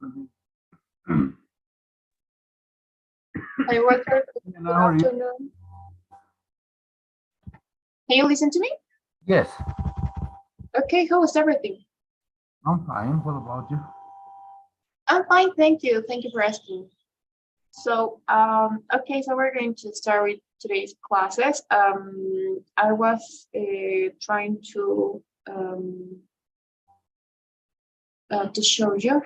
Hi, Walter. Good afternoon. Can you listen to me? Yes, Okay, how is everything? I'm fine. What about you? I'm fine, thank you. Thank you for asking. So, okay, so we're going to start with today's classes. I was trying to show you,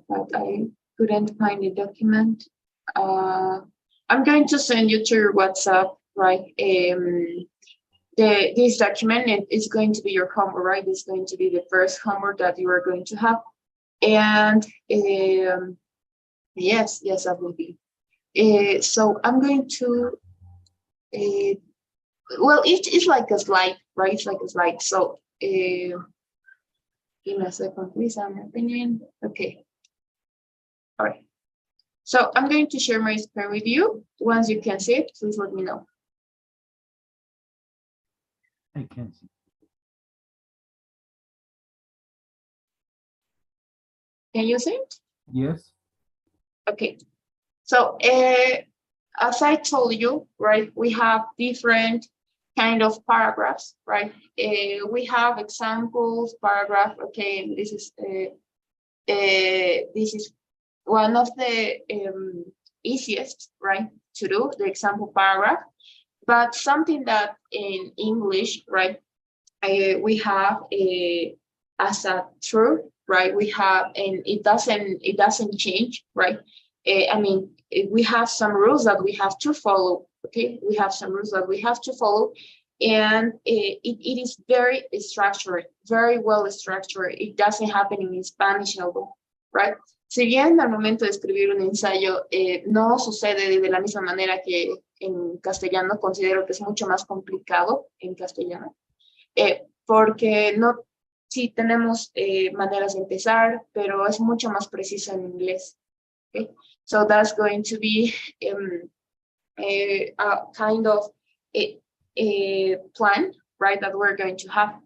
but I couldn't find the document. I'm going to send you to your WhatsApp, right? This document is going to be your homework, right? It's going to be the first homework that you are going to have. And yes, that will be. So I'm going to, well, it's like a slide, right? It's like a slide. So give me a second, please. I'm opening. Okay. All right. So I'm going to share my screen with you. Once you can see it, please let me know. I can't see. Can you see it? Yes. Okay. So as I told you, right, we have different kind of paragraphs, right? We have examples, paragraph. Okay, and this is one of the easiest, right, to do, the example paragraph. But something that in English, right, we have as a truth, right? We have, and it doesn't change, right? I mean, we have some rules that we have to follow. Okay, we have some rules that we have to follow, and it is very structured, very well structured. It doesn't happen in Spanish although, right? Si bien al momento de escribir un ensayo no sucede de la misma manera que en castellano, considero que es mucho más complicado en castellano, porque no, sí tenemos maneras de empezar, pero es mucho más preciso en inglés. Okay? So that's going to be a kind of a plan, right, that we're going to have.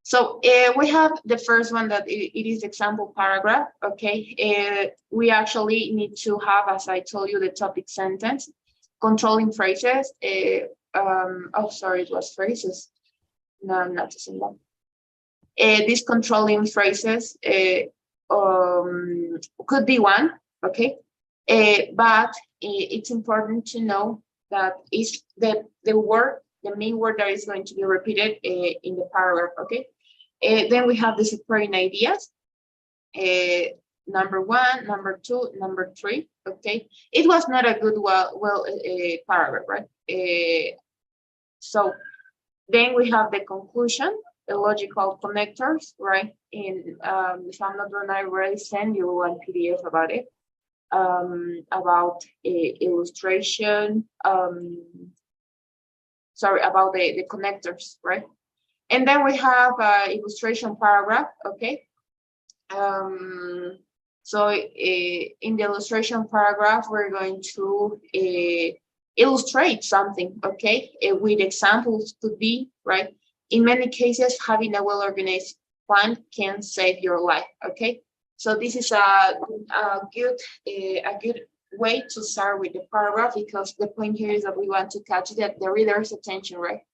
So we have the first one that it is example paragraph, okay? We actually need to have, as I told you, the topic sentence, controlling phrases. Oh, sorry, it was phrases. No, I'm not using that. These controlling phrases could be one, okay? But it's important to know that it's the main word that is going to be repeated in the paragraph, okay? Then we have the supporting ideas. Number one, number two, number three, okay? It was not a good, paragraph, right? So then we have the conclusion, the logical connectors, right? In if I'm not wrong, I already sent you one PDF about it, about illustration, sorry, about the connectors, right? And then we have illustration paragraph, okay? So in the illustration paragraph, we're going to illustrate something, okay? With examples could be, right? In many cases, having a well-organized plan can save your life, okay? So this is a good way to start with the paragraph, because the point here is that we want to catch the reader's attention, right?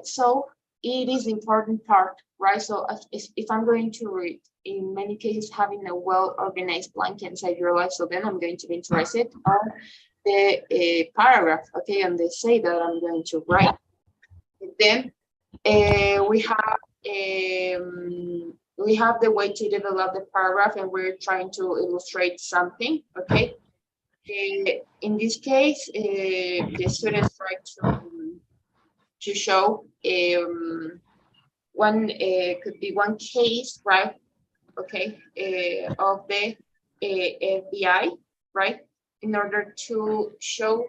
So it is important part, right? So if I'm going to read, in many cases, having a well-organized plan can save your life. So then I'm going to be interested on the paragraph, okay, and the essay that I'm going to write. And then we have the way to develop the paragraph, and we're trying to illustrate something, okay? In this case, the students try to show one could be one case, right? Okay, of the FBI, right? In order to show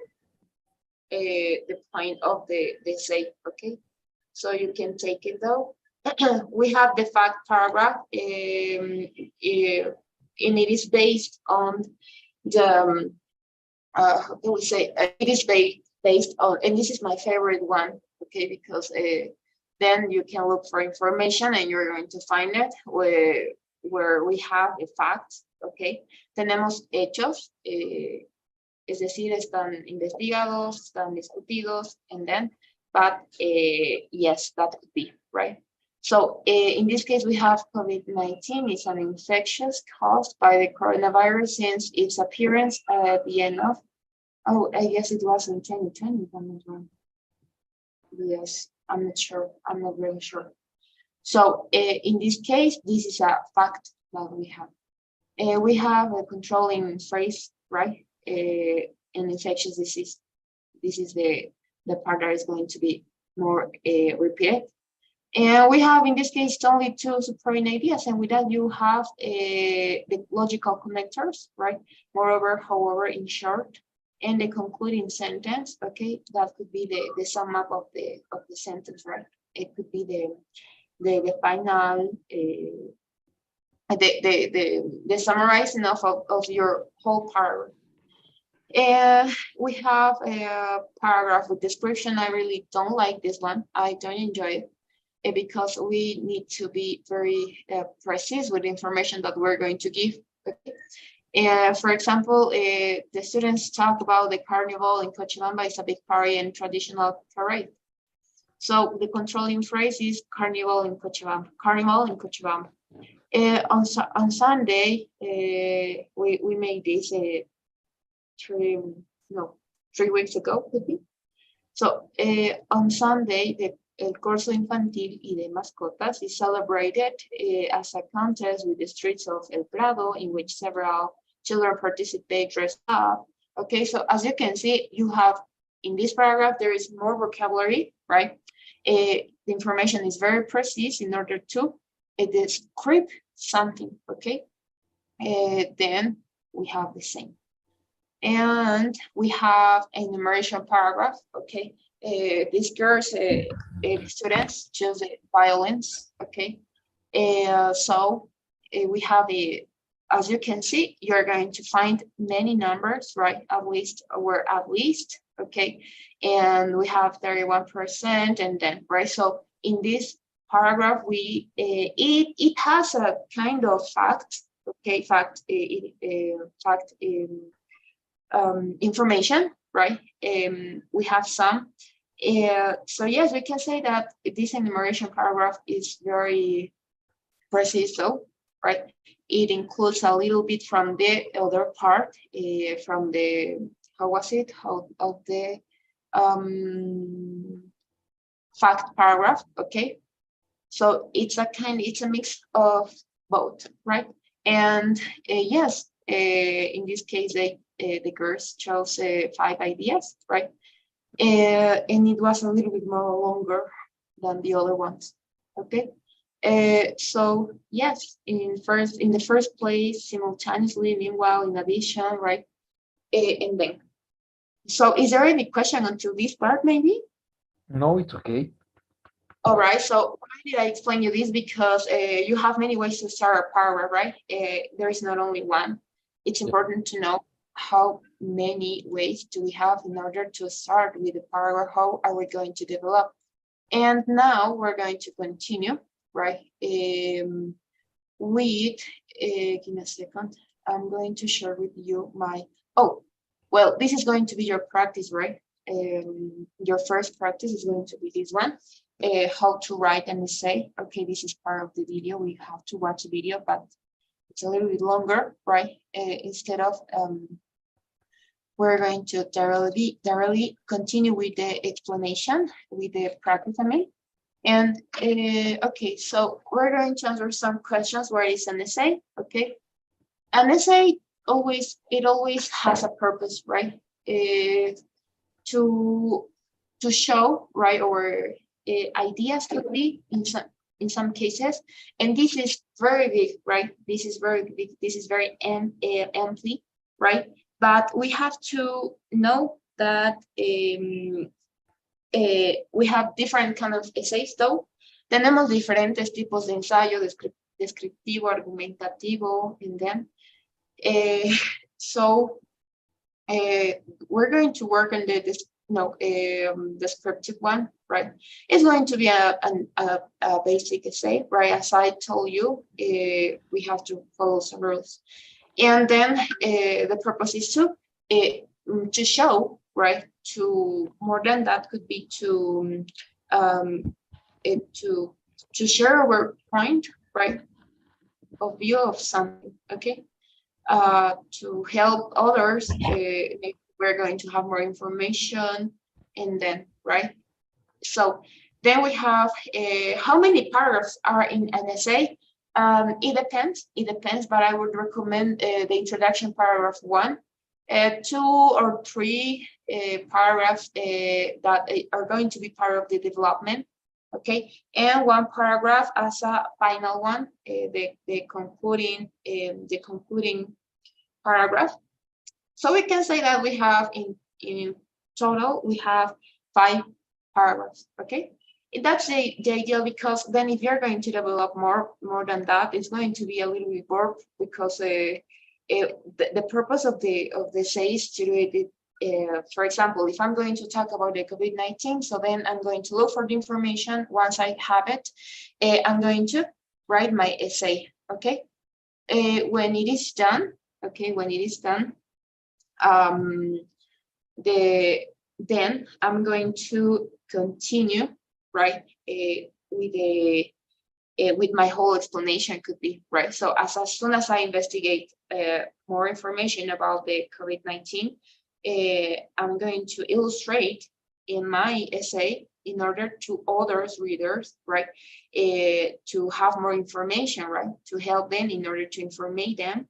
the point of the essay, okay? So you can take it though. We have the fact paragraph, and it is based on the, how can we say, it is based on, and this is my favorite one, okay, because then you can look for information and you're going to find it where we have a fact, okay. Tenemos hechos, es decir, están investigados, están discutidos, and then, but yes, that could be, right? So in this case, we have COVID-19 is an infection caused by the coronavirus since its appearance at the end of, oh, I guess it was in 2020, if I'm not wrong. Yes, I'm not sure. I'm not really sure. So in this case, this is a fact that we have. We have a controlling phrase, right? An infectious disease. This is the part that is going to be more repeated. And we have, in this case, only two supporting ideas, and with that you have the logical connectors, right? Moreover, however, in short, and the concluding sentence, okay, that could be the sum up of the sentence, right? It could be the final, the summarizing of your whole paragraph. We have a paragraph with description. I really don't like this one. I don't enjoy it because we need to be very precise with the information that we're going to give. Okay? For example, the students talk about the carnival in Cochabamba is a big party and traditional parade. So the controlling phrase is carnival in Cochabamba. Carnival in Cochabamba. On Sunday, we made this 3 weeks ago, could be. So on Sunday, the El Corso Infantil y de Mascotas is celebrated as a contest with the streets of El Prado, in which several children participate dressed up. Okay, so as you can see, you have in this paragraph, there is more vocabulary, right? The information is very precise in order to describe something, okay? Then we have the same. And we have an enumeration paragraph, okay? These girls, students choose violence, okay? So we have as you can see, you're going to find many numbers, right? At least, okay? And we have 31% and then, right? So in this paragraph, it has a kind of fact, okay? Information, right? We have some. So yes, we can say that this enumeration paragraph is very precise, though, right? It includes a little bit from the other part, from the, of the fact paragraph, okay? So it's a mix of both, right? And yes, in this case, the girls chose 5 ideas, right? And it was a little bit more longer than the other ones, okay? So yes, in the first place, simultaneously, meanwhile, in addition, right? And then. So is there any question until this part, maybe? No, it's okay. All right, so why did I explain you this? Because you have many ways to start a paragraph, right? There is not only one. It's important to know how many ways do we have in order to start with the paragraph. How are we going to develop? And now we're going to continue, right? With, give me a second. I'm going to share with you my, well, this is going to be your practice, right? Your first practice is going to be this one. How to write an essay. Okay, this is part of the video. We have to watch the video, but it's a little bit longer, right? Instead of, we're going to thoroughly continue with the explanation, with the practice, I mean. And okay, so we're going to answer some questions. Where is an essay? Okay, an essay always has a purpose, right? To show, right, or ideas could be in some cases, and this is very big, right? This is very big. This is very amply, right? But we have to know that we have different kind of essays, though. Tenemos diferentes tipos de ensayo, descriptivo, argumentativo, and then. So we're going to work on descriptive one, right? It's going to be a basic essay, right? As I told you, we have to follow some rules. And then the purpose is to show, right? To more than that could be to share our point, right? Of view of something, okay? To help others, maybe we're going to have more information, and then, right? So then we have how many paragraphs are in an essay? It depends, but I would recommend the introduction paragraph 1, 2 or 3 paragraphs that are going to be part of the development, okay, and 1 paragraph as a final one, the concluding paragraph. So we can say that we have in total we have 5 paragraphs, okay? And that's the ideal, because then if you're going to develop more than that, it's going to be a little bit bored, because the purpose of the essay is to do it. For example, if I'm going to talk about the COVID-19, so then I'm going to look for the information. Once I have it, I'm going to write my essay, okay? When it is done, then I'm going to continue, right, with my whole explanation, could be, right? So as soon as I investigate more information about the COVID-19, I'm going to illustrate in my essay in order to others readers, right, to have more information, right, to help them in order to inform them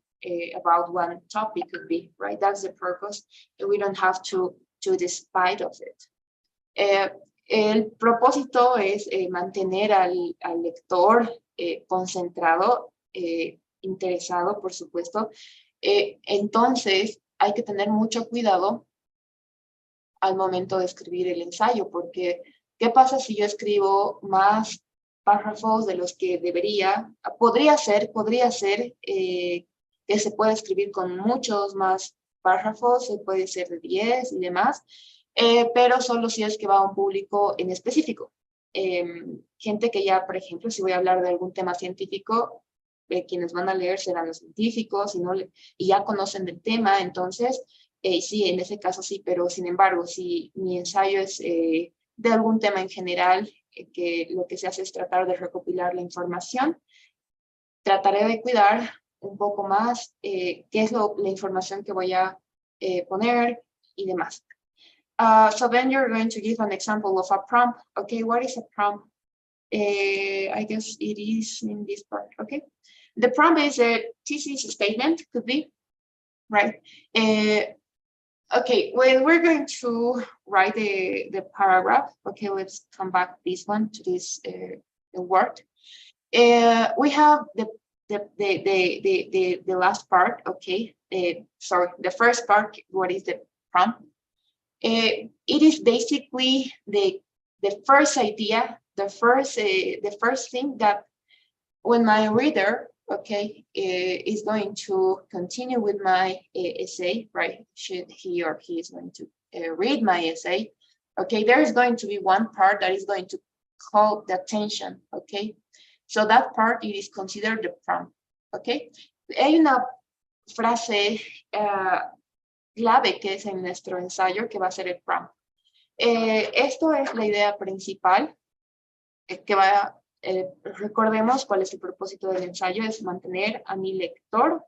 about one topic, could be, right? That's the purpose, and we don't have to despite of it. El propósito es mantener al lector concentrado, interesado, por supuesto. Entonces, hay que tener mucho cuidado al momento de escribir el ensayo, porque ¿qué pasa si yo escribo más párrafos de los que debería? Podría ser que se pueda escribir con muchos más párrafos, puede ser de 10 y demás, pero solo si es que va a un público en específico. Gente que ya, por ejemplo, si voy a hablar de algún tema científico, quienes van a leer serán los científicos y ya conocen del tema, entonces sí, en ese caso sí, pero sin embargo, si mi ensayo es de algún tema en general, que lo que se hace es tratar de recopilar la información, trataré de cuidar un poco más qué es la información que voy a poner y demás. So then you're going to give an example of a prompt. Okay, what is a prompt? I guess it is in this part, okay? The prompt is a thesis statement, could be, right? Okay, when we're going to write the paragraph, okay, let's come back this one to this the word. We have the last part, okay? Sorry, the first part, what is the prompt? It is basically the first idea, the first thing that when my reader, okay, is going to continue with my essay, right? Should he or he is going to read my essay, okay, there is going to be one part that is going to call the attention, okay? So that part, it is considered the prompt, okay? Hay una frase clave que es en nuestro ensayo, que va a ser el prompt. Esto es la idea principal que va, recordemos cuál es el propósito del ensayo, es mantener a mi lector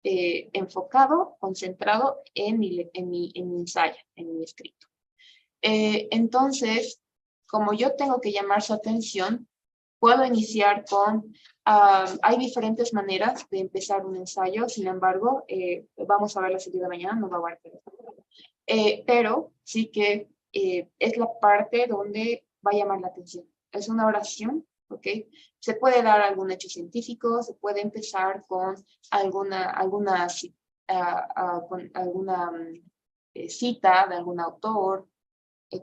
enfocado, concentrado en mi ensayo, en mi escrito. Entonces, como yo tengo que llamar su atención, puedo iniciar con, hay diferentes maneras de empezar un ensayo, sin embargo, vamos a ver la serie de mañana, no va a abarcar pero sí que es la parte donde va a llamar la atención. Es una oración, ¿ok? Se puede dar algún hecho científico, se puede empezar con alguna cita de algún autor,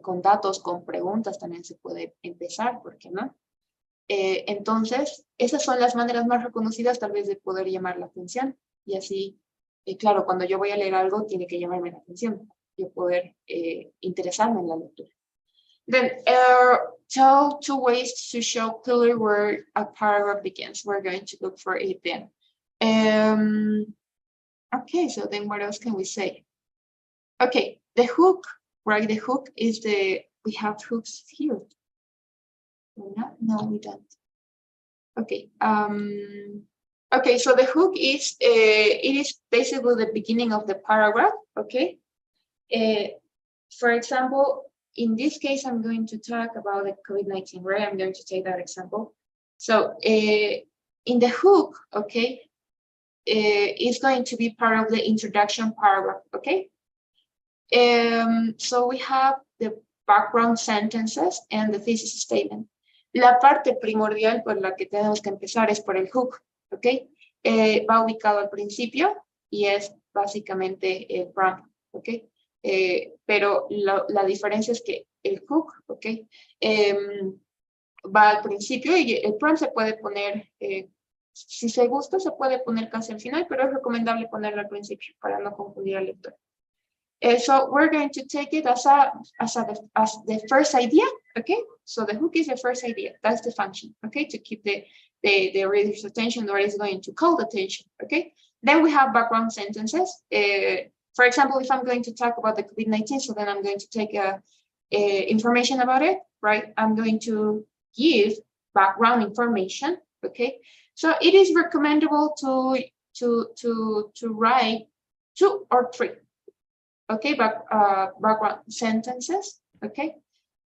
con datos, con preguntas también se puede empezar, ¿por qué no? Entonces, esas son las maneras más reconocidas tal vez de poder llamar la atención. Y así, claro, cuando yo voy a leer algo, tiene que llamarme la atención. yo poder interesarme en la lectura. Then tell 2 ways to show clearly where a paragraph begins. We're going to look for it then. Okay, so then what else can we say? Okay, the hook, right? The hook is we have hooks here. No, we don't. Okay. Okay, so the hook is it is basically the beginning of the paragraph. Okay. For example, in this case, I'm going to talk about the COVID-19, right? I'm going to take that example. So in the hook, okay, is going to be part of the introduction paragraph. Okay. So we have the background sentences and the thesis statement. La parte primordial por la que tenemos que empezar es por el hook, ¿ok? Va ubicado al principio y es básicamente el prompt, ¿ok? Pero la diferencia es que el hook, ¿ok? Va al principio y el prompt se puede poner, si se gusta, se puede poner casi al final, pero es recomendable ponerlo al principio para no confundir al lector. So we're going to take it as the first idea, okay? So the hook is the first idea. That's the function, okay? To keep the reader's attention, or is going to call attention, okay? Then we have background sentences. For example, if I'm going to talk about the COVID-19, so then I'm going to take information about it, right? I'm going to give background information, okay? So it is recommendable to write 2 or 3. Okay, background sentences. Okay,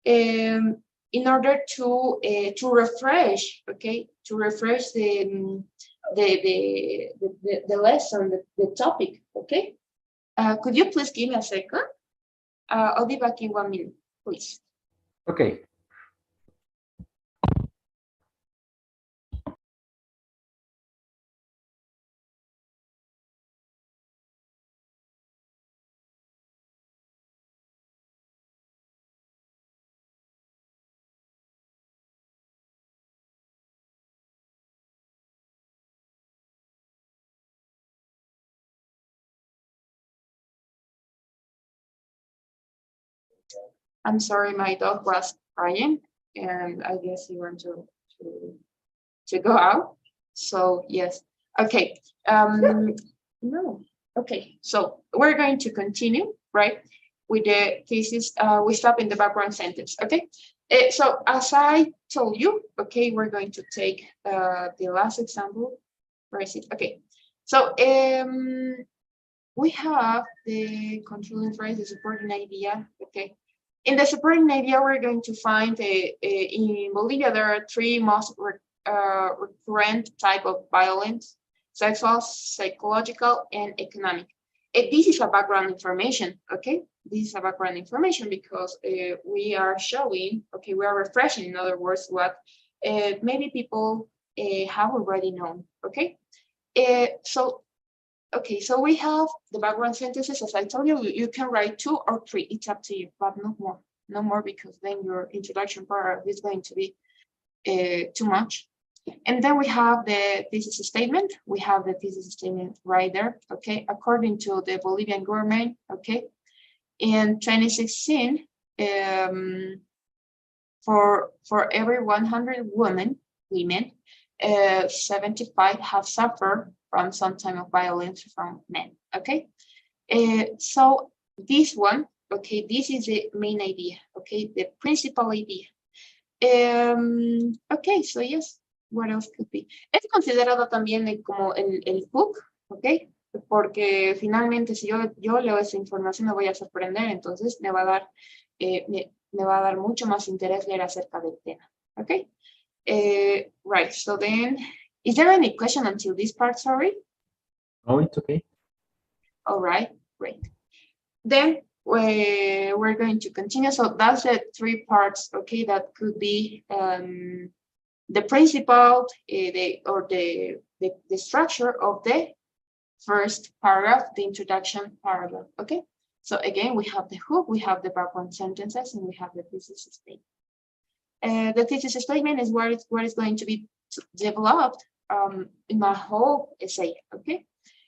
in order to refresh, okay, to refresh the lesson, the topic. Okay, could you please give me a second? I'll be back in 1 minute, please. Okay. I'm sorry, my dog was crying, and I guess he went to go out. So yes, okay. No, okay. So we're going to continue, right, with the thesis. We stop in the background sentence. Okay. So as I told you, okay, we're going to take the last example. Where is it? Okay. So we have the controlling phrase, the supporting idea. Okay. In the supporting idea, we're going to find in Bolivia, there are 3 most recurrent type of violence: sexual, psychological, and economic. This is a background information, okay? This is a background information because we are showing, okay, we are refreshing, in other words, what many people have already known, okay? Okay, so we have the background sentences. As I told you, you can write 2 or 3. It's up to you, but no more. No more, because then your introduction paragraph is going to be too much. And then we have the thesis statement. We have the thesis statement right there, okay? According to the Bolivian government, okay? In 2016, for every 100 women, 75 have suffered from some type of violence from men, okay? So this one, okay, this is the main idea, okay, the principal idea. Okay, so yes, what else could be? Es considerado también como el hook, okay, porque finalmente si yo leo esa información me voy a sorprender, entonces me va a dar, me va a dar mucho más interés leer acerca del tema, okay? Right, so then, is there any question until this part, sorry? No, it's okay. All right, great. Then we're going to continue. So that's the 3 parts, okay, that could be the principle, the structure of the first paragraph, the introduction paragraph, okay? So again, we have the hook, we have the background sentences, and we have the thesis statement. The thesis statement is where it's going to be developed in my whole essay, okay?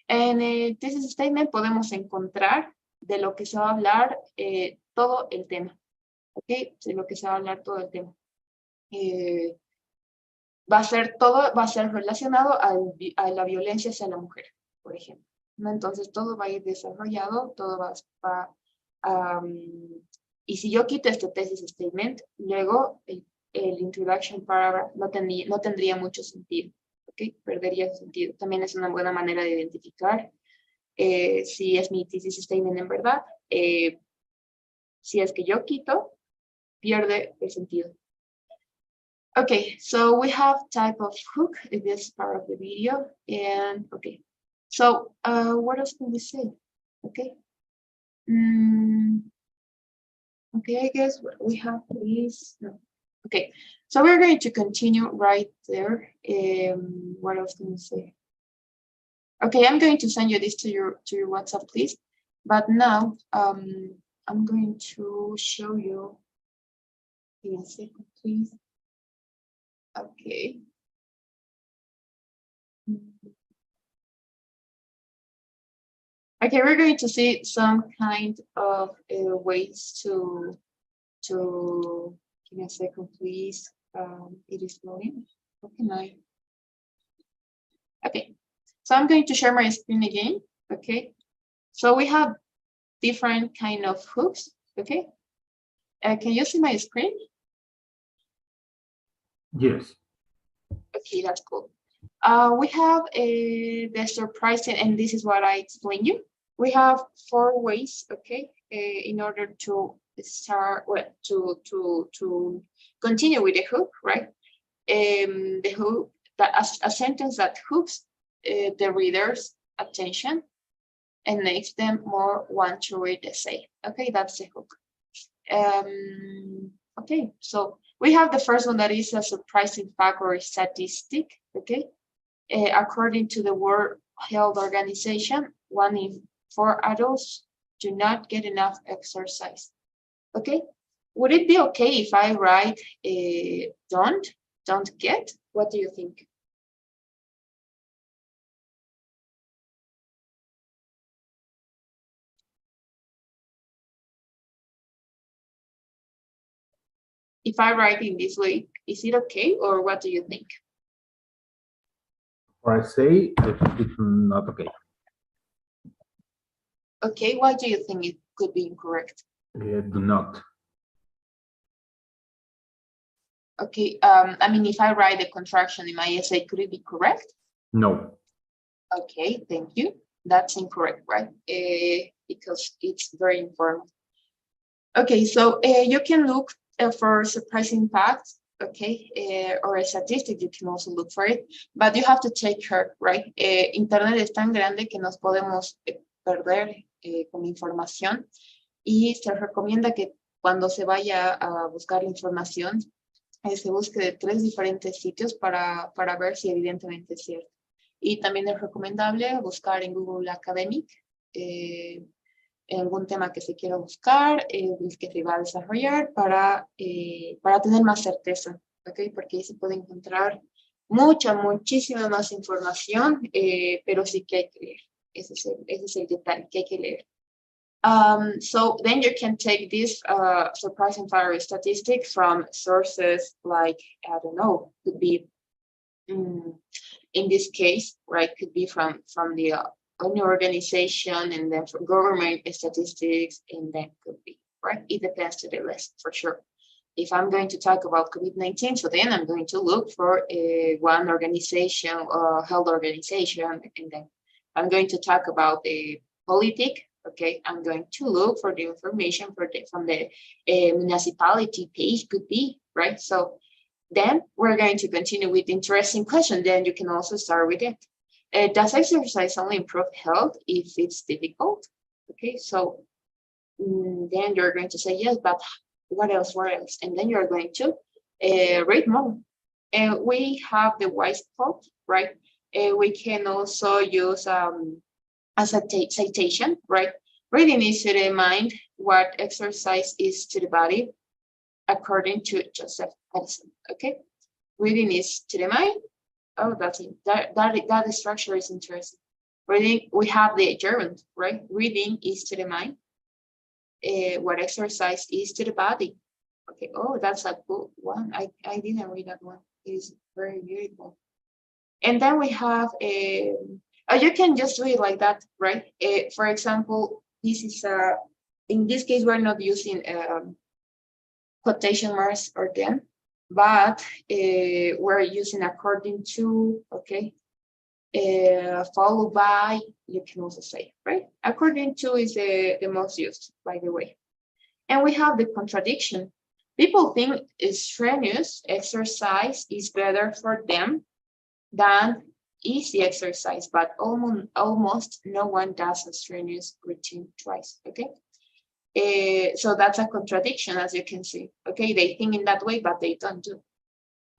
En el thesis statement podemos encontrar de lo que se va a hablar todo el tema, ¿ok? De lo que se va a hablar todo el tema. Va a ser relacionado a la violencia hacia la mujer, por ejemplo, ¿no? Entonces todo va a ir desarrollado, todo va y si yo quito este thesis statement, luego el introduction paragraph no tendría mucho sentido, ¿ok? Perdería sentido. También es una buena manera de identificar si es mi thesis statement en verdad. Si es que yo quito, pierde el sentido. Okay, so we have type of hook in this part of the video, and okay, so what else can we say? Okay, okay, I guess we have this. No. Okay, so we're going to continue right there. What else can we say? Okay, I'm going to send you this to your WhatsApp, please. But now, I'm going to show you. Give me a second, please. Okay. Okay, we're going to see some kind of ways to give me a second, please. It is loading. How can I? Okay, so I'm going to share my screen again. Okay, so we have different kind of hooks. Okay, can you see my screen? Yes. Okay, that's cool. We have the surprising, and this is what I explained you. We have 4 ways, okay, in order to start, well, to continue with the hook, right? The hook, a sentence that hooks the reader's attention and makes them more want to read the essay. Okay, that's the hook. Okay, so we have the first one that is a surprising fact or statistic, okay? According to the World Health Organization, 1 in 4 adults do not get enough exercise, okay? Would it be okay if I write don't get? What do you think? If I write in this way, is it okay, or what do you think? Or I say it's not okay. Okay, why do you think it could be incorrect? Do not. Okay, I mean, if I write the contraction in my essay, could it be correct? No. Okay, thank you. That's incorrect, right? Because it's very informal. Okay, so you can look for surprising facts, okay, or a statistic, you can also look for it, but you have to take care, right? Internet es tan grande que nos podemos perder con información y se recomienda que cuando se vaya a buscar información, se busque de 3 diferentes sitios para ver si evidentemente es cierto. Y también es recomendable buscar en Google Academic algún tema que se quiera buscar, el que se va a desarrollar para tener más certeza, ¿ok? Porque ahí se puede encontrar muchísima más información, pero sí que hay que leer. Ese es el detalle, que hay que leer. So then you can take this surprising fact statistic from sources like, I don't know, could be, in this case, right, could be from the own organization, and then from government statistics, and then could be, right? It depends to the list, for sure. If I'm going to talk about COVID-19, so then I'm going to look for one organization or health organization, and then I'm going to talk about the politic. Okay, I'm going to look for the information from the municipality page, could be, right? So then we're going to continue with the interesting question. Then you can also start with it. Does exercise only improve health if it's difficult? Okay, so then you're going to say yes, but what else? And then you're going to read more. We have the wise quote, right? We can also use as a citation, right? Reading is to the mind what exercise is to the body, according to Joseph Edison. Okay, reading is to the mind. Oh, that's it. That structure is interesting. Reading, we have the gerund, right? Reading is to the mind what exercise is to the body. Okay, oh, that's a good one. I didn't read that one. It's very beautiful. And then we have oh, you can just do it like that, right? For example, this is in this case, we're not using quotation marks or them, but we're using according to, okay, followed by, you can also say, right? According to is the most used, by the way. And we have the contradiction. People think strenuous exercise is better for them than easy exercise, but almost no one does a strenuous routine twice, okay? So that's a contradiction, as you can see, okay? They think in that way, but they don't do,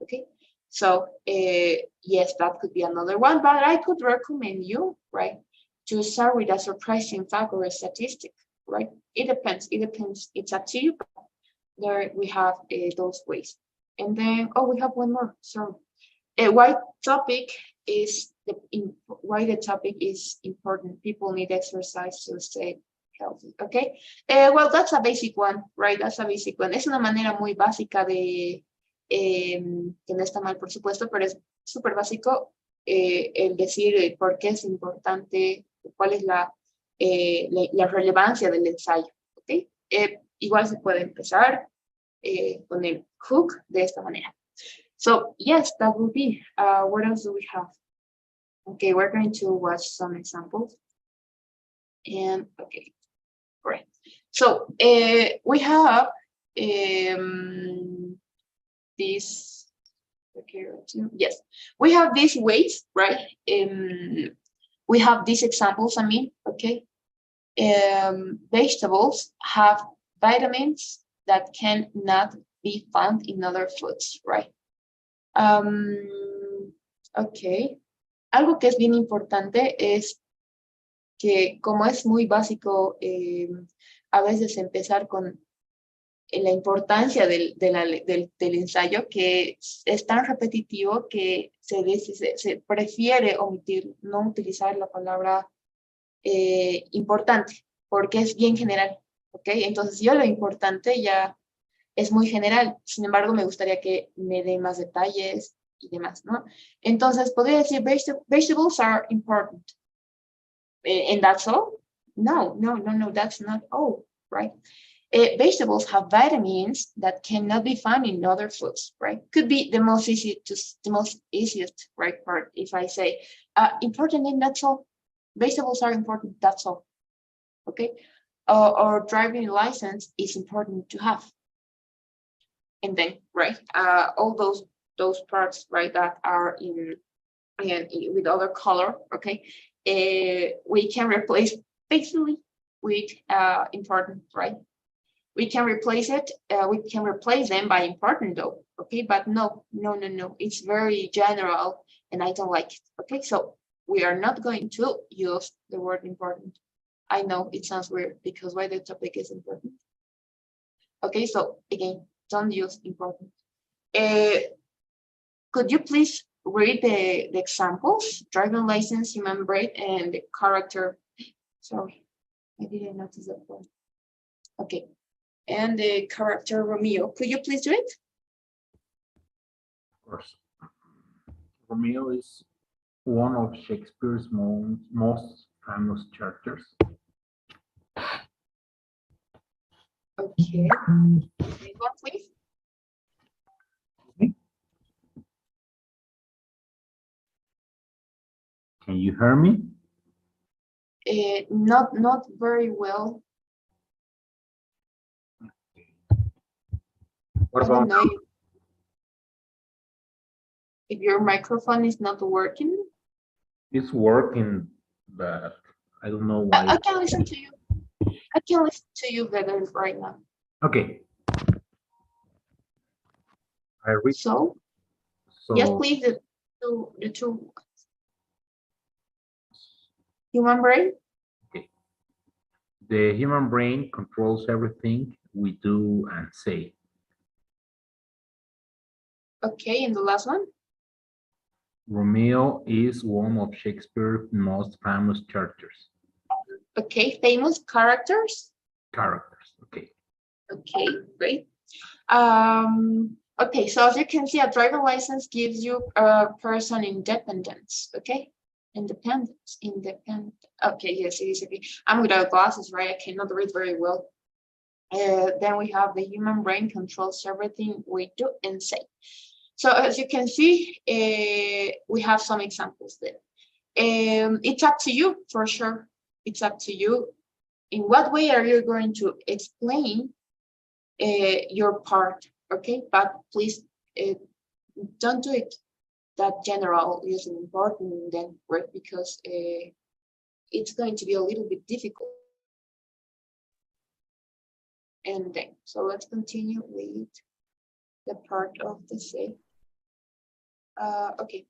okay? So yes, that could be another one, but I could recommend you, right, to start with a surprising fact or a statistic, right? It depends, it's up to you. There we have those ways. And then, oh, we have one more, so why the topic is important. People need exercise to stay healthy, okay? Well, that's a basic one, right? That's a basic one. Es una manera muy básica de, que no está mal, por supuesto, pero es súper básico el decir por qué es importante, cuál es la relevancia del ensayo, ¿ok? Igual se puede empezar con el hook de esta manera. So yes, that will be. What else do we have? Okay, we're going to watch some examples. And okay, great. So we have this. Okay, yes, we have these weights, right? We have these examples. I mean, okay. Vegetables have vitamins that cannot be found in other foods, right? Ok, algo que es bien importante es que como es muy básico a veces empezar con la importancia del ensayo, que es tan repetitivo que se prefiere omitir, no utilizar la palabra importante, porque es bien general, ¿ok? Entonces yo lo importante ya es muy general, sin embargo, me gustaría que me dé más detalles y demás, ¿no? Entonces, podría decir, vegetables are important. And that's all? No, that's not all, right? Vegetables have vitamins that cannot be found in other foods, right? Could be the most easiest, right, part, if I say, important and that's all. Vegetables are important, that's all, okay? Or driving license is important to have. And then, right, all those parts, right, that are in with other color, okay, we can replace basically with important, right? We can replace it. We can replace them by important though, okay? But no, it's very general, and I don't like it. Okay, so we are not going to use the word important. I know it sounds weird because why the topic is important. Okay, so again, don't use important. Could you please read the examples? Driving license, human brain, and the character. Sorry, I didn't notice that one. Okay, and the character Romeo. Could you please do it? Of course. Romeo is one of Shakespeare's most famous characters. Okay. Next one, please. Okay. Can you hear me? Not very well. What I don't about know if your microphone is not working. it's working, but I don't know why. I can listen to you. I can listen to you better right now. Okay. I read. So yes, please, the two. Human brain. Okay. The human brain controls everything we do and say. Okay, and the last one. Romeo is one of Shakespeare's most famous characters. Okay, famous characters. Characters. Okay. Okay, great. Okay, so as you can see, a driver license gives you a person independence. Okay, independent. Okay, yes, it is okay. I'm without glasses, right? I cannot read very well. Then we have the human brain controls everything we do and say. So as you can see, we have some examples there. It's up to you, for sure. It's up to you. In what way are you going to explain your part? Okay, but please don't do it that general using important then, right? Because it's going to be a little bit difficult. And then, so let's continue with the part of the say. Okay.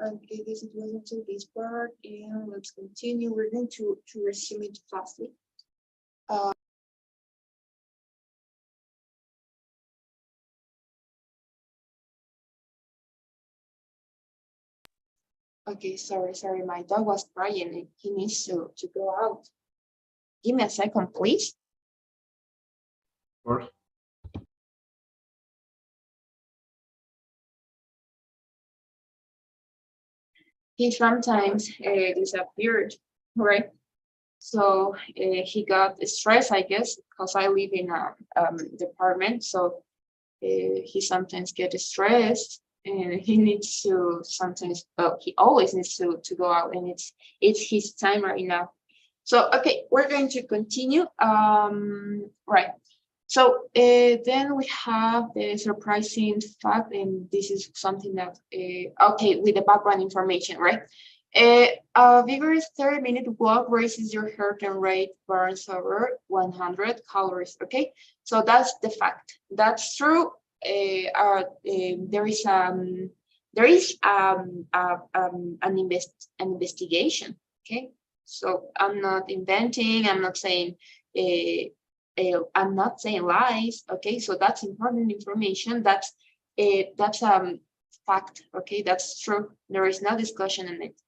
Okay, this was until this part, and let's continue. We're going to resume it fastly. Okay, sorry, my dog was crying and he needs to go out. Give me a second, please. Of course. He sometimes disappeared, right? So he got stressed, I guess, because I live in a department. So he sometimes gets stressed, and he needs to sometimes. Well, he always needs to go out, and it's his time right now. So okay, we're going to continue. Right. So then we have the surprising fact, and this is something that, okay, with the background information, right? A vigorous 30-minute walk raises your heart rate, burns over 100 calories, okay? So that's the fact. That's true. There is an investigation, okay? So I'm not inventing, I'm not saying I'm not saying lies, okay? So that's important information. That's fact, okay? That's true. There is no discussion on it.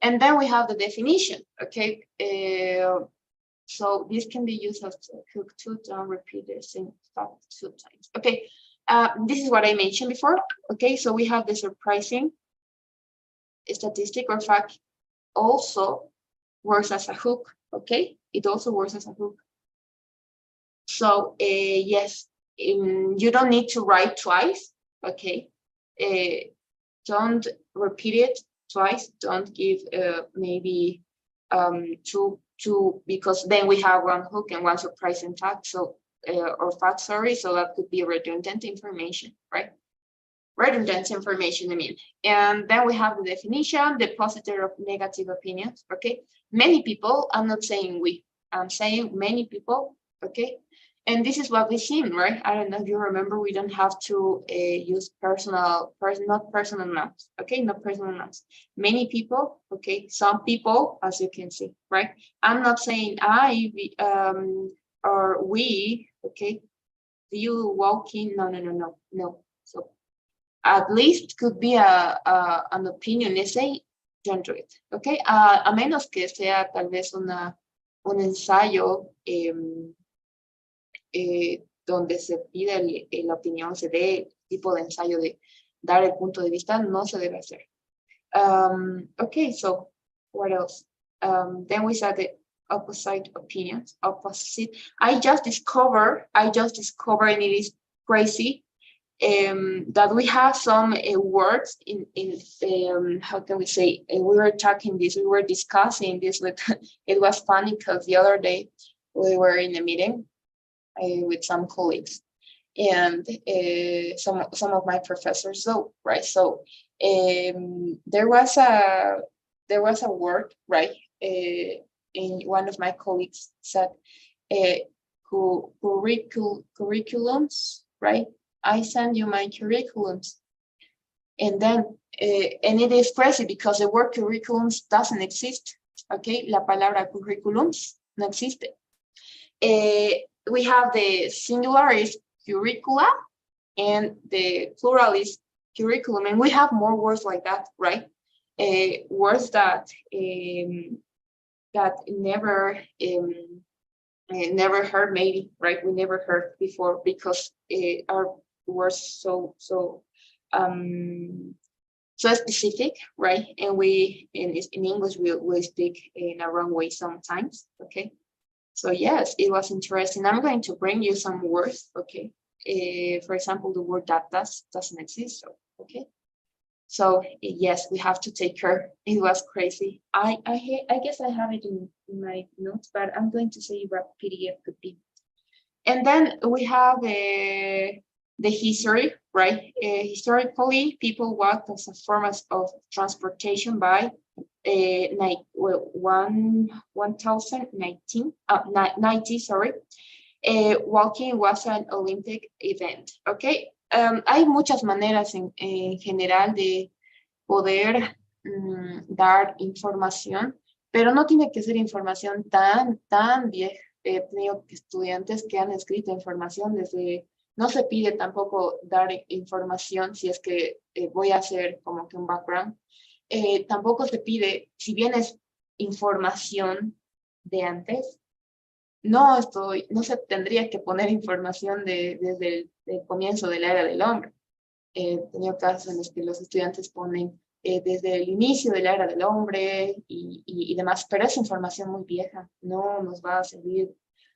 And then we have the definition, okay? So this can be used as hook to don't repeat the same fact 2 times. Okay, this is what I mentioned before. Okay, so we have the surprising statistic or fact also works as a hook, okay? It also works as a hook. So yes, you don't need to write twice, okay? Don't repeat it twice. Don't give maybe two, because then we have one hook and one surprising fact. So or fact, sorry. So that could be redundant information, right? Redundant information, I mean. And then we have the definition, the positive of negative opinions, okay? Many people, I'm not saying we, I'm saying many people, okay? And this is what we've seen, right? I don't know if you remember, we don't have to use not personal nouns, okay? Not personal nouns. Many people, okay? Some people, as you can see, right? I'm not saying I, or we, okay? You walking, no. So at least could be an opinion essay, don't do it, okay? A menos que sea tal vez un ensayo donde se pide la opinión, se dé tipo de ensayo de dar el punto de vista, no se debe hacer. Okay, so what else? Then we said the opposite opinions, opposite. I just discovered, and it is crazy, that we have some words in how can we say, we were discussing this with, it was funny because the other day we were in a meeting with some colleagues and some of my professors, so right, so there was a word, right, in one of my colleagues said curriculums, right? I send you my curriculums, and then and it is crazy because the word curriculums doesn't exist, okay? La palabra curriculums no existe. We have the singular is curricula and the plural is curriculum, and we have more words like that, right? Words that that never never heard, maybe, right? We never heard before because our words so specific, right? And we in English we speak in a wrong way sometimes. Okay, so yes, it was interesting. I'm going to bring you some words. Okay, for example, the word that doesn't exist. So, okay. So yes, we have to take care. It was crazy. I guess I have it in my notes, but I'm going to say what PDF could be. And then we have the history, right? Historically, people walked as a form of transportation by 1090, sorry. Walking was an Olympic event, okay? Hay muchas maneras en general de poder dar información, pero no tiene que ser información tan vieja. He tenido estudiantes que han escrito información desde, no se pide tampoco dar información si es que voy a hacer como que un background. Tampoco se pide, si bien es información de antes, no se tendría que poner información desde el comienzo de la era del hombre. He tenido casos en los que los estudiantes ponen desde el inicio de la era del hombre y demás, pero es información muy vieja, no nos va a servir,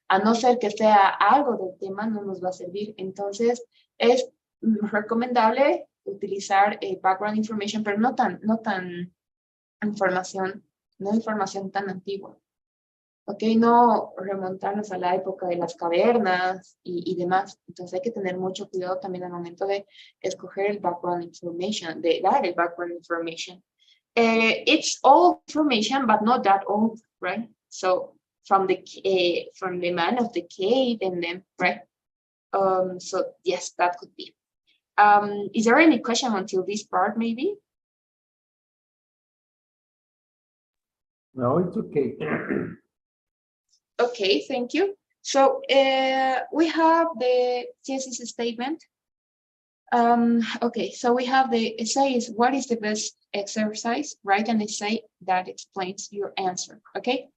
a no ser que sea algo del tema, no nos va a servir. Entonces, es recomendable utilizar background information, pero no tan información tan antigua. Ok, no remontarnos a la época de las cavernas y demás. Entonces hay que tener mucho cuidado también al momento de escoger el background information, de dar el background information. It's old information, but not that old, right? So from the man of the cave and then, right? So yes, that could be. Is there any question until this part, maybe? No, it's okay. Okay, thank you. So we have the thesis statement. Okay, so we have the essay is what is the best exercise? Write an essay that explains your answer, okay?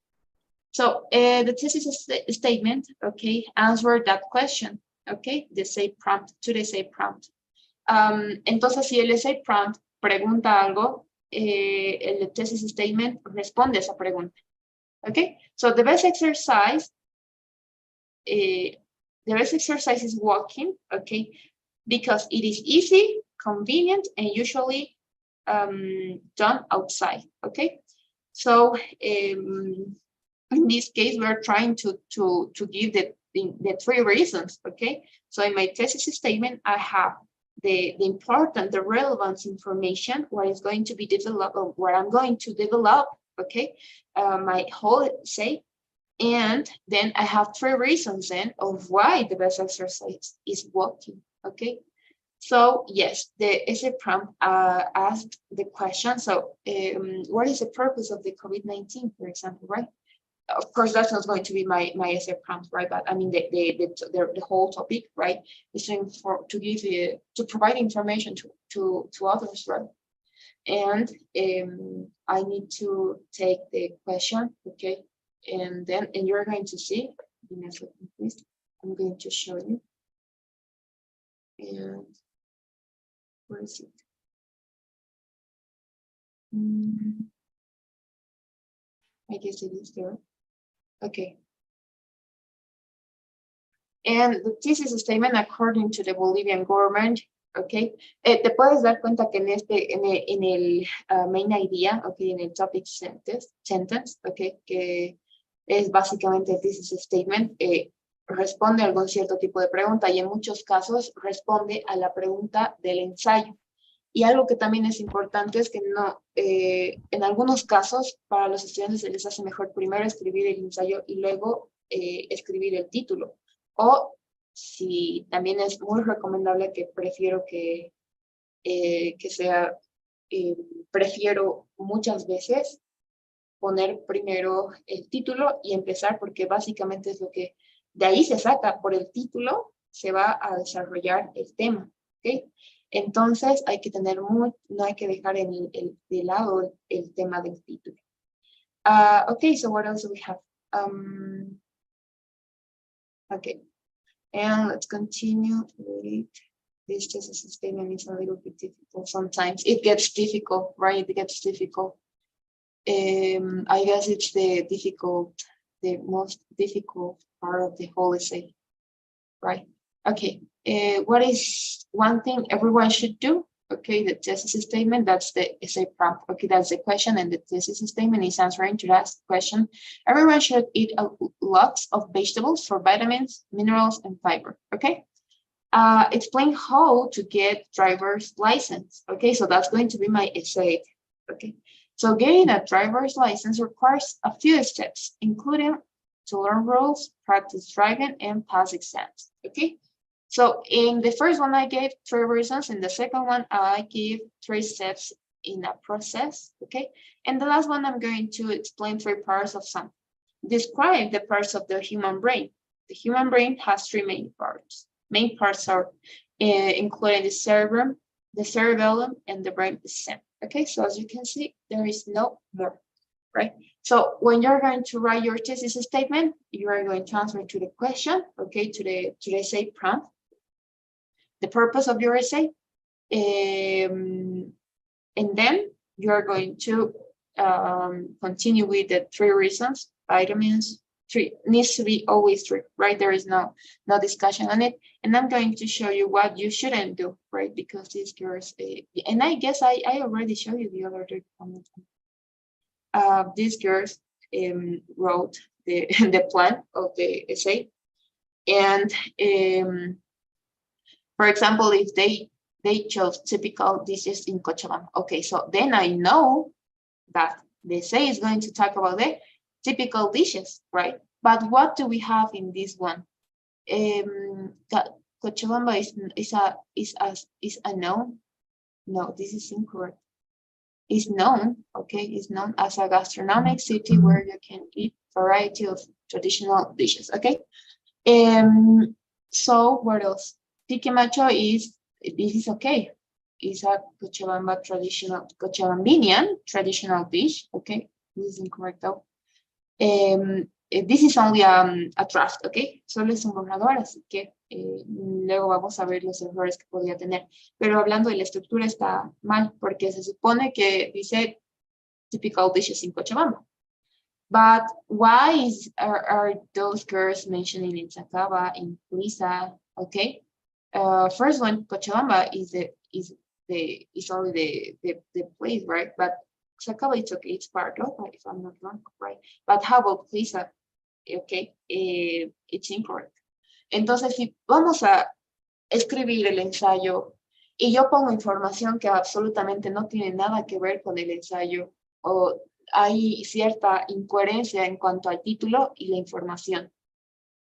So the thesis statement, okay, answer that question, okay? The essay prompt, to the essay prompt. Entonces, si el essay prompt pregunta algo, el thesis statement responde a esa pregunta. Okay, so the best exercise is walking, okay, because it is easy, convenient, and usually done outside, okay? So in this case, we're trying to give the three reasons, okay? So in my thesis statement, I have the important, the relevant information, what is going to be developed, or what I'm going to develop, okay? My whole essay, and then I have three reasons then of why the best exercise is walking, okay? So yes, the essay prompt asked the question, so what is the purpose of the COVID-19, for example, right? Of course, that's not going to be my essay prompt, right? But I mean, the whole topic, right, is to provide information to others, right? And I need to take the question, okay? And you're going to see, give me a second, please. I'm going to show you. And where is it? I guess it is there. Okay. And the thesis statement, according to the Bolivian government, okay, te puedes dar cuenta que en el main idea, okay, en el topic sentence, okay, que es básicamente el thesis statement, responde a algún cierto tipo de pregunta y en muchos casos responde a la pregunta del ensayo. Y algo que también es importante es que no, en algunos casos para los estudiantes se les hace mejor primero escribir el ensayo y luego escribir el título. O si también es muy recomendable que prefiero que sea, prefiero muchas veces poner primero el título y empezar porque básicamente es lo que de ahí se saca, por el título se va a desarrollar el tema, ¿ok? Entonces hay que tener no hay que dejar de lado el tema del título. Okay, so what else do we have? Okay, and let's continue with this thesis statement. Is a little bit difficult sometimes. It gets difficult, right? It gets difficult. I guess it's the most difficult part of the whole essay, right? Okay, what is one thing everyone should do? Okay, the thesis statement, that's the essay prompt. Okay, that's the question, and the thesis statement is answering to that question. Everyone should eat lots of vegetables for vitamins, minerals, and fiber. Okay, explain how to get driver's license. Okay, so that's going to be my essay. Okay, so getting a driver's license requires a few steps, including to learn rules, practice driving, and pass exams. Okay, so in the first one, I gave 3 reasons. In the second one, I give 3 steps in a process. Okay, and the last one, I'm going to explain 3 parts of something. Describe the parts of the human brain. The human brain has 3 main parts. Main parts are including the cerebrum, the cerebellum, and the brain stem. Okay, so as you can see, there is no more, right? So when you're going to write your thesis statement, you are going to answer to the question, okay, to the essay prompt, the purpose of your essay, and then you are going to continue with the 3 reasons, vitamins. 3 needs to be always 3, right? There is no discussion on it. And I'm going to show you what you shouldn't do, right? Because these girls, and I guess I already showed you the other 3 comments. These girls wrote the, the plan of the essay. And for example, if they chose typical dishes in Cochabamba, okay, so then I know that the essay is going to talk about the typical dishes, right? But what do we have in this one? Cochabamba is a noun. No, this is incorrect. Is known, okay, is known as a gastronomic city where you can eat variety of traditional dishes, okay? So what else? Pique macho this is okay. It's a Cochabamba Cochabambian traditional dish, okay? This is incorrect though. This is only a draft, ¿ok? Solo es un borrador, así que luego vamos a ver los errores que podría tener. Pero hablando de la estructura está mal, porque se supone que dice typical dishes in Cochabamba. But why are those girls mentioning in Sacaba, in Lisa, okay? First one, Cochabamba is only the place, right? But Sacaba, it's okay, it's part of it, if I'm not wrong, right? But how about Lisa? Okay, it's incorrect. Entonces, si vamos a escribir el ensayo y yo pongo información que absolutamente no tiene nada que ver con el ensayo, o hay cierta incoherencia en cuanto al título y la información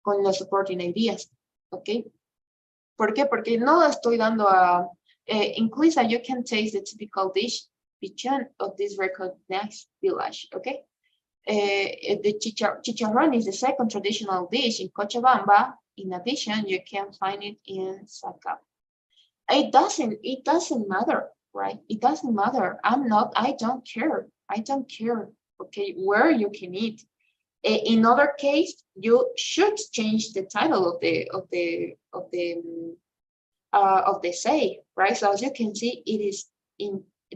con los supporting ideas, ¿ok? ¿Por qué? Porque no estoy dando a... in Lisa, you can taste the typical dish of this recognized village, okay? The chicharrón is the second traditional dish in Cochabamba. In addition, you can find it in Sacaba. It doesn't matter, right? It doesn't matter. I don't care, okay, where you can eat. In other case, you should change the title of the essay, right? So as you can see,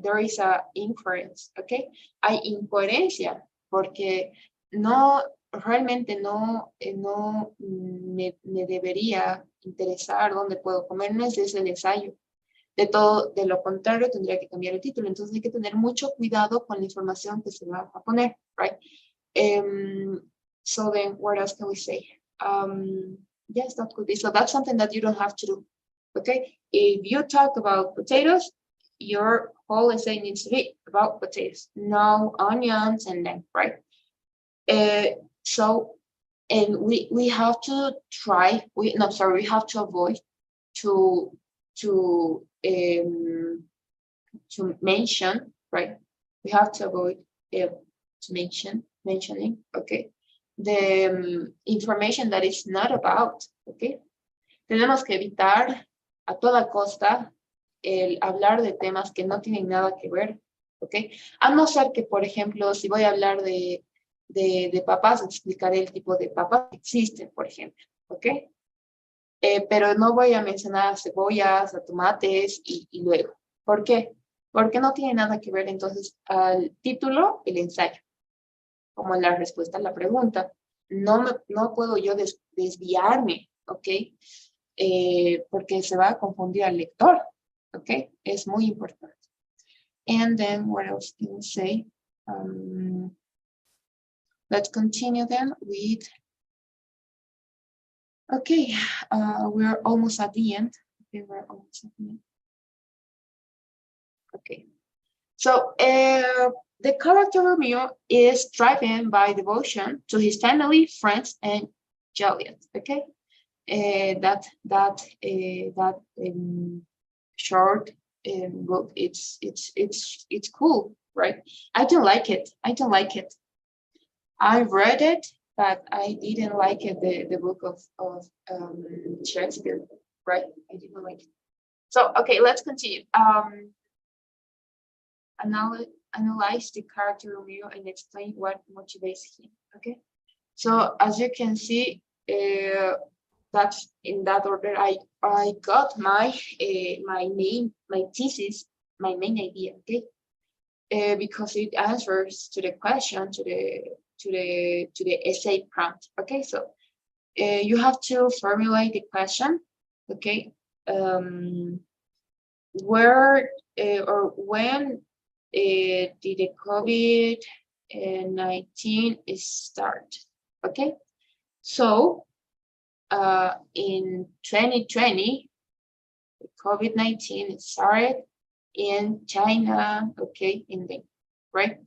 there is a incoherence, okay? Hay incoherencia porque realmente no me debería interesar dónde puedo comer, no es ese el ensayo. De lo contrario, tendría que cambiar el título. Entonces hay que tener mucho cuidado con la información que se va a poner, right? So then, what else can we say? Yes, that could be. So that's something that you don't have to do, okay? If you talk about potatoes, your whole essay needs to be about potatoes, no onions and then, right? So, and we have to we have to avoid to mention, right? We have to avoid mentioning, okay, the information that is not about, okay. Tenemos que evitar a toda costa el hablar de temas que no tienen nada que ver, ok. A no ser que, por ejemplo, si voy a hablar de papas, explicaré el tipo de papas que existen, por ejemplo, ¿ok? Pero no voy a mencionar a cebollas, a tomates y luego. ¿Por qué? Porque no tiene nada que ver entonces al título, el ensayo, como la respuesta a la pregunta. No puedo yo desviarme, ¿ok? Porque se va a confundir al lector, ¿ok? Es muy importante. And then what else can we say? Let's continue then with, okay, we're almost at the end. Okay, we're almost at the end. Okay, so the character Romeo is driven by devotion to his family, friends, and Juliet. Okay, that short book. It's cool, right? I don't like it. I don't like it. I read it, but I didn't like it. The book of Shakespeare, right? I didn't like it. So okay, let's continue. Analyze the character Romeo and explain what motivates him. Okay, so as you can see, that's in that order. I got my my thesis, my main idea. Okay, because it answers to the question, to the essay prompt. Okay, so you have to formulate the question. Okay, where or when did the COVID-19 start? Okay, so in 2020, COVID-19 started in China, okay, in the right.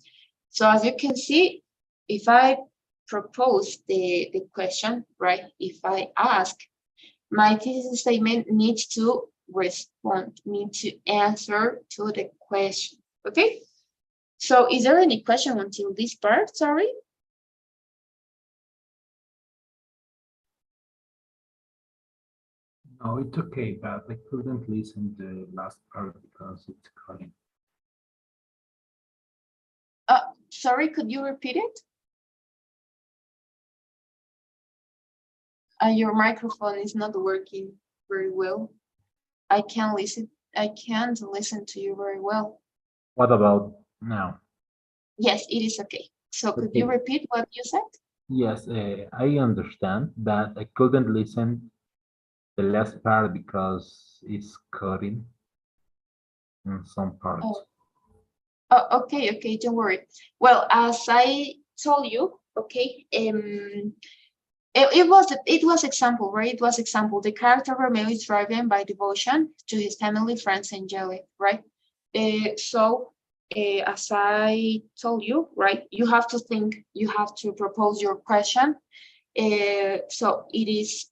So as you can see, if I propose the question, right, if I ask, my thesis statement needs to respond, needs to answer to the question, okay? So is there any question until this part, sorry? No, it's okay, but I couldn't listen to the last part because it's calling. Sorry, could you repeat it? Your microphone is not working very well. I can't listen to you very well. What about now? Yes, it is okay. So could you repeat what you said? Yes, I understand that I couldn't listen the last part because it's cutting in some parts. Oh, okay, don't worry. Well, as I told you, okay, it was example, right? It was example. The character Romeo is driven by devotion to his family, friends, and Jelly, right? So as I told you, right, you have to think, you have to propose your question. So it is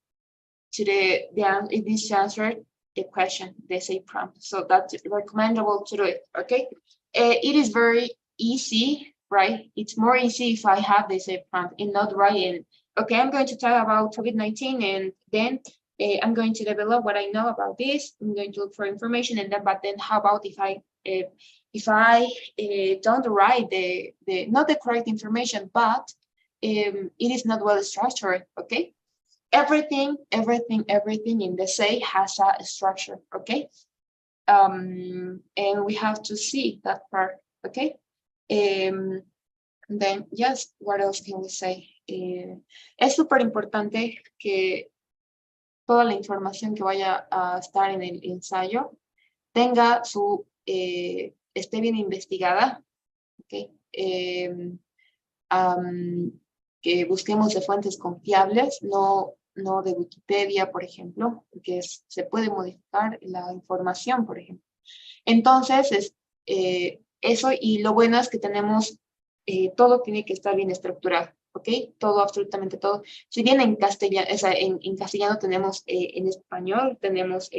to it is to answer the question, the essay prompt. So that's recommendable to do it, okay? It is very easy, right? It's more easy if I have the essay prompt and not writing, okay, I'm going to talk about COVID-19 and then I'm going to develop what I know about this. I'm going to look for information and then, but then how about if I don't write the not the correct information, but it is not well structured, okay? Everything in the essay has a structure, okay? And we have to see that part, okay? Then, yes, what else can we say? Es súper importante que toda la información que vaya a estar en el ensayo tenga esté bien investigada, ¿ok? Que busquemos de fuentes confiables, no de Wikipedia, por ejemplo, porque se puede modificar la información, por ejemplo. Entonces, eso, y lo bueno es que tenemos, todo tiene que estar bien estructurado, ¿ok? Todo, absolutamente todo. Si bien en castellano, o sea, en castellano tenemos, en español tenemos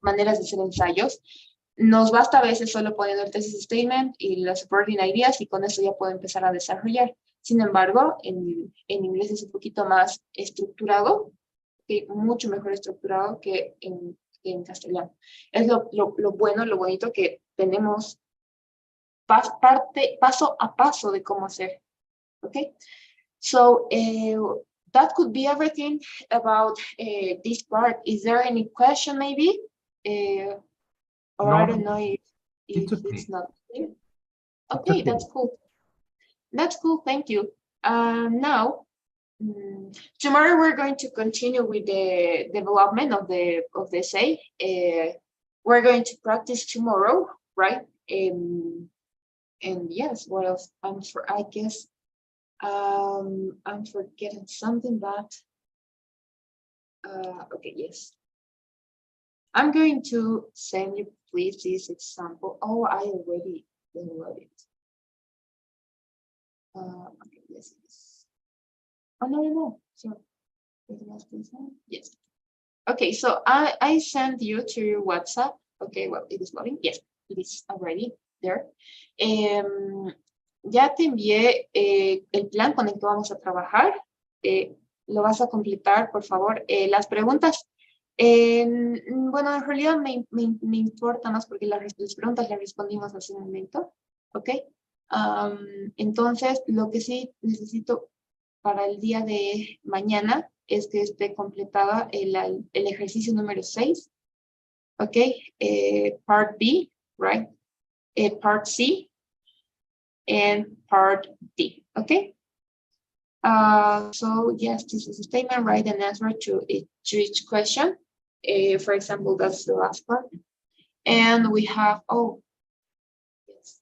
maneras de hacer ensayos, nos basta a veces solo poniendo el thesis statement y las supporting ideas y con eso ya puedo empezar a desarrollar. Sin embargo, en inglés es un poquito más estructurado, mucho mejor estructurado que en castellano. Es lo bueno, lo bonito que tenemos paso a paso de cómo hacer. Okay, so that could be everything about this part. Is there any question maybe? Or No, I don't know if it's okay. it's not clear. It's Okay, okay. that's cool. That's cool, thank you. Now, tomorrow we're going to continue with the development of the essay. We're going to practice tomorrow, right? And yes, what else? I guess I'm forgetting something, but okay, yes. I'm going to send you please this example. Oh, I already downloaded it. Okay, yes, yes. Oh, no. So, yes. Okay, so I sent you to your WhatsApp. Okay, well, it is loading. Yes, it is already there. Ya te envié el plan con el que vamos a trabajar. Lo vas a completar, por favor. Las preguntas, bueno, en realidad me importa más porque las preguntas las respondimos hace un momento. Ok. Entonces, lo que sí necesito para el día de mañana es que esté completada el ejercicio número 6. Ok. Part B, right? Part C and part D. Okay. So yes, this is a statement. Write an answer to each question. For example, that's the last part. And we have yes,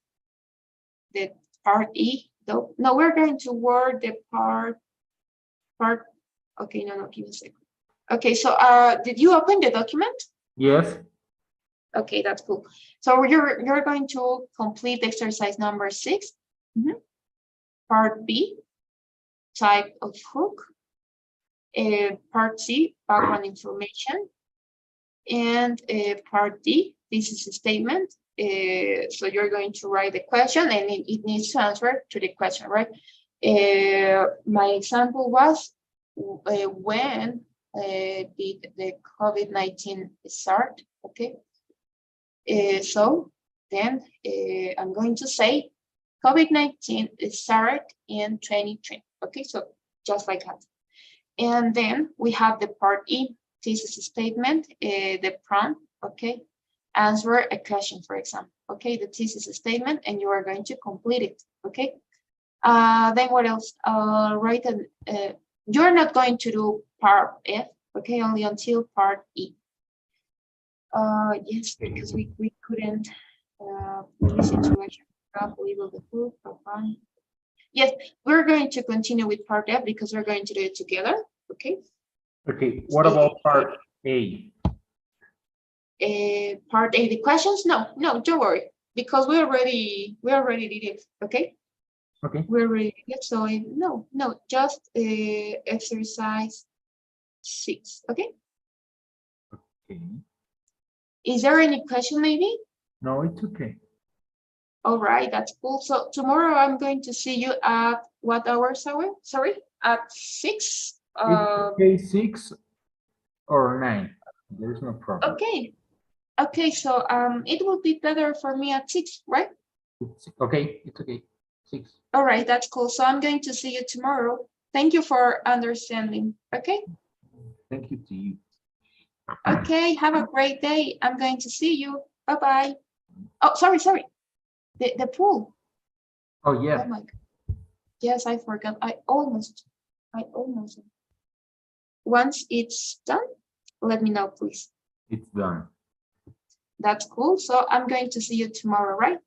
the part E. Though no, we're going to work the part. Okay, no, give me a second. Okay, so did you open the document? Yes. Okay, that's cool. So you're going to complete exercise number 6. Part B, type of hook. Part C, background information. And part D, this is a statement. So you're going to write the question and it needs to answer to the question, right? My example was when did the COVID-19 start? Okay. So then I'm going to say COVID-19 started in 2020. Okay, so just like that. And then we have the part E, thesis statement, the prompt, okay? Answer a question, for example, okay? The thesis statement, and you are going to complete it, okay? Then what else? Write you're not going to do part F, okay? Only until part E. Yes, because we couldn't listen to lecture. Label the proof, fun. Yes, we're going to continue with part F because we're going to do it together. Okay. Okay. What about part A? Part A, the questions? No, don't worry, because we already did it. Okay. Okay. We already did it. So no, just exercise 6. Okay. Okay. Is there any question maybe? No, it's okay. All right, that's cool. So tomorrow I'm going to see you at what hours? Sorry, at 6. Okay, 6 or 9. There is no problem. Okay, so it will be better for me at 6, right? It's okay. 6. All right, that's cool. So I'm going to see you tomorrow. Thank you for understanding. Okay. Thank you to you. Okay, have a great day. I'm going to see you. Bye-bye. Oh, sorry. The pool. Oh yeah. Oh my God. Yes, I forgot. I almost. Once it's done, let me know, please. It's done. That's cool. So I'm going to see you tomorrow, right?